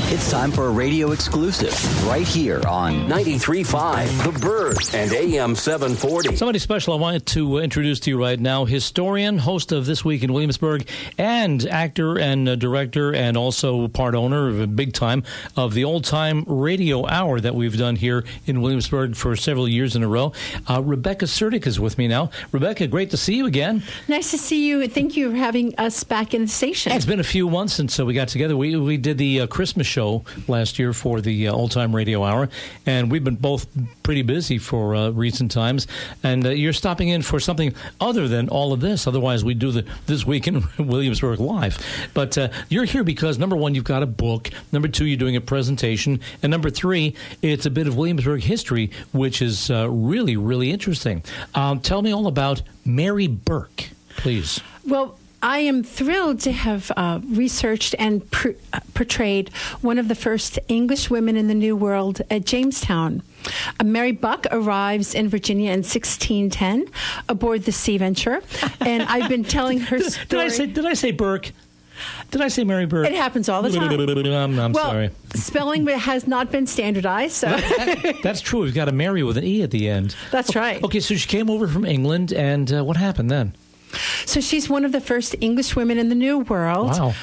It's time for a radio exclusive right here on 93.5 The Bird and AM 740. Somebody special I wanted to introduce to you right now, historian, host of This Week in Williamsburg, and actor and director, and also part owner, big time, of the Old Time Radio Hour that we've done here in Williamsburg for several years in a row. Rebecca Suerdieck is with me now. Rebecca, great to see you again. Nice to see you. Thank you for having us back in the station. Yeah, it's been a few months since we got together. We did the Christmas show last year for the Old Time Radio Hour, and we've been both pretty busy for recent times. And you're stopping in for something other than all of this. Otherwise, we do This Week in Williamsburg live. But you're here because, number one, you've got a book. Number two, you're doing a presentation. And number three, it's a bit of Williamsburg history, which is really, really interesting. Tell me all about Marye Bucke, please. Well, I am thrilled to have researched and portrayed one of the first English women in the New World at Jamestown. Marye Bucke arrives in Virginia in 1610 aboard the Sea Venture, and I've been telling her story. Did I say Burke? Did I say Marye Bucke? It happens all the time. I'm sorry. Spelling has not been standardized. So. That's true. We've got a Mary with an E at the end. That's right. Okay, so she came over from England, and what happened then? So she's one of the first English women in the New World. Wow.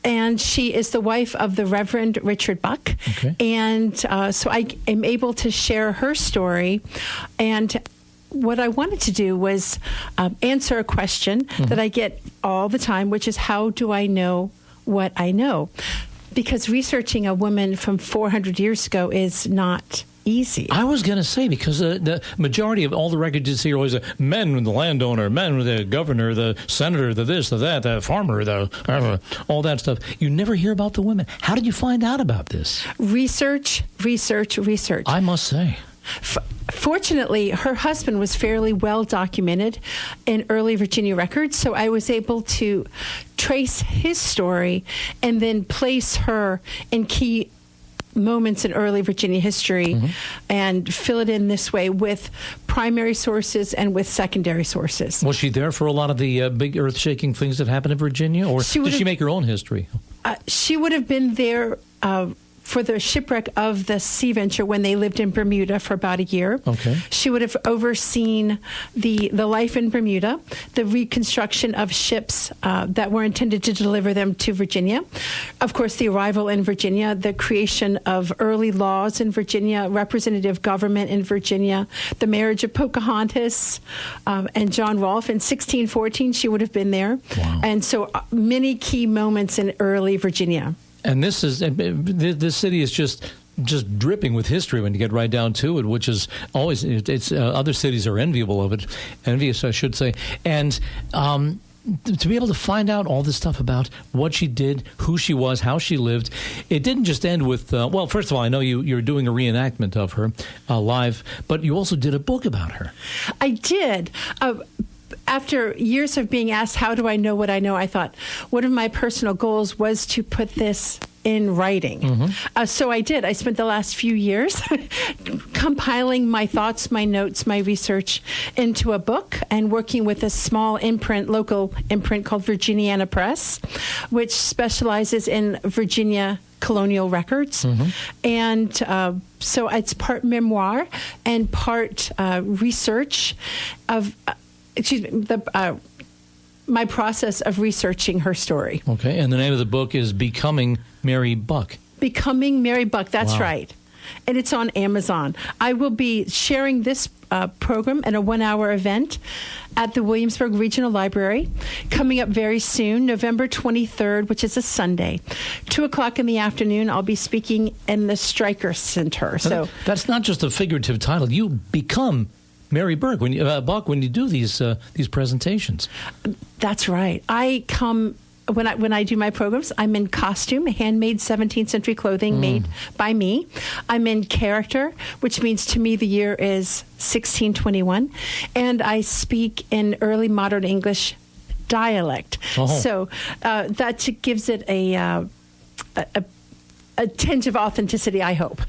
And she is the wife of the Reverend Richard Bucke. Okay. And so I am able to share her story. And what I wanted to do was answer a question that I get all the time, which is, how do I know what I know? Because researching a woman from 400 years ago is not easy. I was going to say, because the majority of all the records you see are always men with the landowner, men with the governor, the senator, the this, the that, the farmer, all that stuff. You never hear about the women. How did you find out about this? Research. I must say. Fortunately, her husband was fairly well documented in early Virginia records, so I was able to trace his story and then place her in key moments in early Virginia history and fill it in this way with primary sources and with secondary sources. Was she there for a lot of the big earth-shaking things that happened in Virginia, or did she make her own history? She would have been there for the shipwreck of the Sea Venture when they lived in Bermuda for about a year. Okay. She would have overseen the life in Bermuda, the reconstruction of ships that were intended to deliver them to Virginia. Of course, the arrival in Virginia, the creation of early laws in Virginia, representative government in Virginia, the marriage of Pocahontas and John Rolfe. In 1614, she would have been there. Wow. And so many key moments in early Virginia. And this city is just dripping with history when you get right down to it, which is always, other cities are envious, I should say. And to be able to find out all this stuff about what she did, who she was, how she lived, it didn't just end with, well, first of all, I know you're doing a reenactment of her live, but you also did a book about her. I did. After years of being asked, how do I know what I know, I thought one of my personal goals was to put this in writing. So I did. I spent the last few years compiling my thoughts, my notes, my research into a book and working with a small local imprint called Virginiana Press, which specializes in Virginia colonial records. And so it's part memoir and part research of my process of researching her story. Okay, and the name of the book is Becoming Marye Bucke. Becoming Marye Bucke, that's wow. right. And it's on Amazon. I will be sharing this program in a 1-hour event at the Williamsburg Regional Library coming up very soon, November 23rd, which is a Sunday. 2 o'clock in the afternoon, I'll be speaking in the Stryker Center. So that's not just a figurative title. You become Marye Bucke when you do these presentations. That's right. I come when I do my programs. I'm in costume, handmade 17th century clothing made by me. I'm in character, which means to me the year is 1621, and I speak in early modern English dialect. So that gives it a tinge of authenticity, I hope.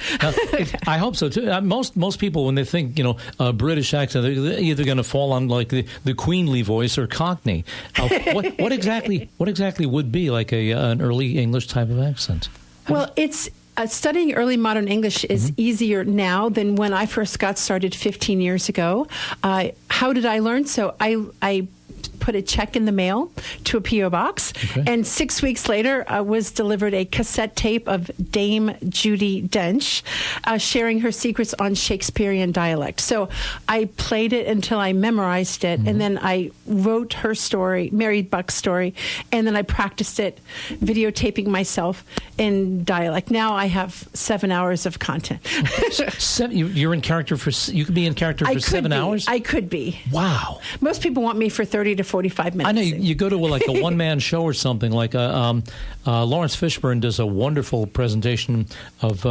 I hope so too. Most people, when they think British accent, they're either going to fall on like the queenly voice or Cockney. What exactly would be like an early English type of accent? Well, it's Studying early modern English is easier now than when I first got started 15 years ago. How did I learn? So I put a check in the mail to a P.O. box, and 6 weeks later was delivered a cassette tape of Dame Judi Dench sharing her secrets on Shakespearean dialect. So I played it until I memorized it, and then I wrote her story, Marye Bucke's story, and then I practiced it, videotaping myself in dialect. Now I have 7 hours of content. You're in character you could be in character for 7 hours? I could be. Wow. Most people want me for 30 to 45 minutes. I know you go to like a one-man show or something. Like Lawrence Fishburne does a wonderful presentation of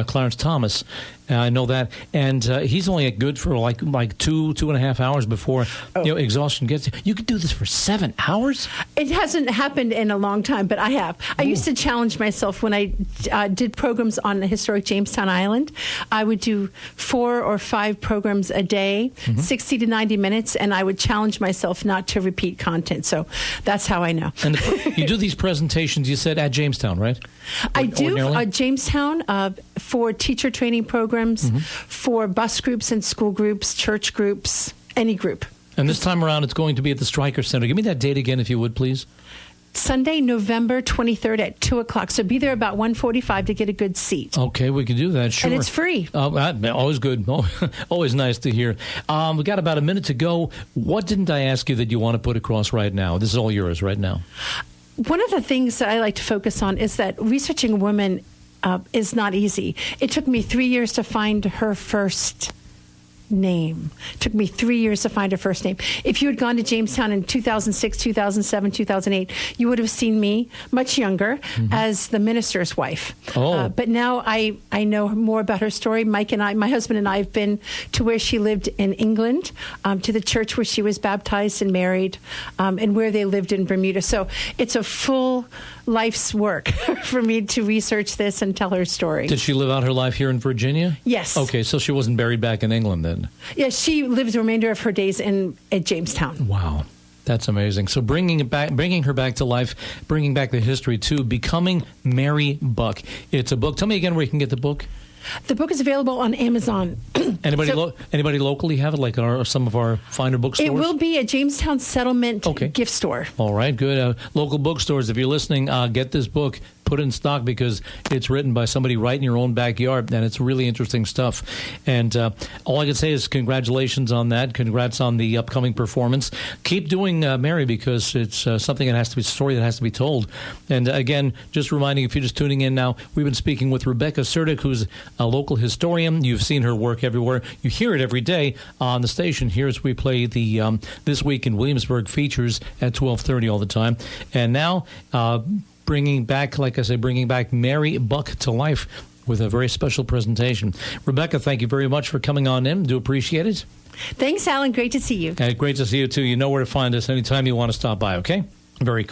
Clarence Thomas. I know that, and he's only good for like 2.5 hours before exhaustion gets you. You could do this for 7 hours. It hasn't happened in a long time, but I have. I used to challenge myself when I did programs on the historic Jamestown Island. I would do 4 or 5 programs a day, 60 to 90 minutes, and I would challenge myself not to repeat content. So that's how I know. And you do these presentations, you said, at Jamestown, right? I do Jamestown for teacher training programs, for bus groups and school groups, church groups, any group. And this time around, it's going to be at the Stryker Center. Give me that date again, if you would, please. Sunday, November 23rd at 2 o'clock. So be there about 1:45 to get a good seat. Okay, we can do that, sure. And it's free. Always good. Always nice to hear. We got about a minute to go. What didn't I ask you that you want to put across right now? This is all yours right now. One of the things that I like to focus on is that researching a woman is not easy. It took me 3 years to find her first name. It took me 3 years to find her first name. If you had gone to Jamestown in 2006, 2007, 2008, you would have seen me much younger as the minister's wife. But now I know more about her story. My husband and I have been to where she lived in England, to the church where she was baptized and married, and where they lived in Bermuda. So it's a full life's work for me to research this and tell her story. Did she live out her life here in Virginia? Yes. Okay, so she wasn't buried back in England then? Yes, she lived the remainder of her days at Jamestown. Wow. That's amazing. So bringing her back to life, bringing back the history too, Becoming Marye Bucke. It's a book. Tell me again where you can get the book. The book is available on Amazon. Anybody locally have it, like some of our finer bookstores? It will be a Jamestown Settlement gift store. All right, good. Local bookstores, if you're listening, get this book. Put it in stock because it's written by somebody right in your own backyard, and it's really interesting stuff. And all I can say is congratulations on that. Congrats on the upcoming performance. Keep doing Marye, because it's something that has to be a story that has to be told. And again, just reminding, if you're just tuning in now, we've been speaking with Rebecca Suerdieck, who's a local historian. You've seen her work everywhere. You hear it every day on the station. Here's we play the This Week in Williamsburg features at 12:30 all the time. And now bringing back Marye Bucke to life with a very special presentation. Rebecca, thank you very much for coming on in. Do appreciate it. Thanks, Alan. Great to see you. Great to see you, too. You know where to find us anytime you want to stop by, okay? Very cool.